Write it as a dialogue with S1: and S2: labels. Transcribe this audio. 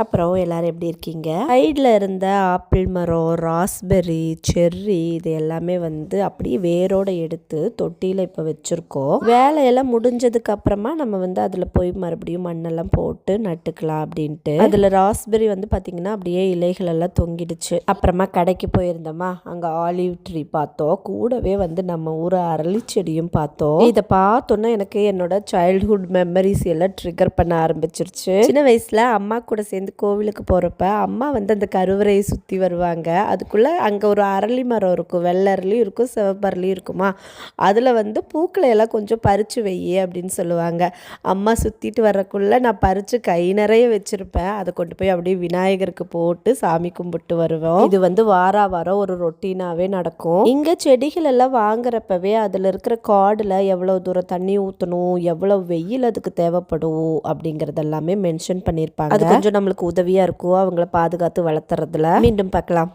S1: அப்புறம் எல்லாரும் எப்படி இருக்கீங்க? சைடில் இருந்த ஆப்பிள் மரம், ராஸ்பெர்ரி, செர்ரி இது எல்லாமே வந்து அப்படியே வேரோட எடுத்து தொட்டியில் இப்போ வச்சுருக்கோம். வேலையெல்லாம் முடிஞ்சதுக்கு அப்புறமா நம்ம வந்து அதில் போய் மறுபடியும் மண்ணெல்லாம் போட்டு நட்டுக்கலாம் அப்படின்ட்டு. அதில் ராஸ்பெர்ரி வந்து பார்த்திங்கன்னா அப்படியே இலைகள் எல்லாம் தொங்கிடுச்சு. அப்புறமா கடைக்கு போயிருந்தோமா, அங்கே ஆலிவ் ட்ரீ பார்த்தோம். கூடவே வந்து நம்ம ஊர் அரளி செடியும் பார்த்தோம். இதை பார்த்தோன்னா எனக்கு என்னோட சைல்ட்ஹுட் மெமரிஸ் எல்லாம் ட்ரிகர் பண்ண ஆரம்பிச்சிருச்சு. சின்ன வயசில் அம்மா கூட சேர்ந்து கோவிலுக்கு போகிறப்ப அம்மா வந்து அந்த கருவறையை சுற்றி வருவாங்க. அதுக்குள்ளே அங்கே ஒரு அரளி மரம் இருக்கும், வெள்ளை அரளியும் இருக்கும், சிவப்பு அரளியும் இருக்குமா. அதில் வந்து பூக்களை எல்லாம் கொஞ்சம் பறித்து வையே அப்படின்னு சொல்லுவாங்க. அம்மா சுற்றிட்டு வரக்குள்ளே நான் பறித்து கை நிறைய வச்சுருப்பேன். அதை கொண்டு போய் அப்படியே விநாயகருக்கு போட்டு சாமி கும்பிட்டு வருவோம். இது வந்து வாரம் ஒரு ரொட்டீனாகவே நடக்கும். இங்கே செடிகள் எல்லாம் வாங்குறப்பவே அதில் இருக்கிற கார்டில் எவ்வளோ தூரம் தண்ணி ஊற்றணும், எவ்வளோ வெயில் அதுக்கு தேவைப்படும் அப்படிங்கிறது எல்லாமே மென்ஷன் பண்ணியிருப்பாங்க. அது கொஞ்சம் நம்மளுக்கு உதவியாக இருக்கும் அவங்கள பாதுகாத்து வளர்த்துறதுல. மீண்டும் பார்க்கலாம்.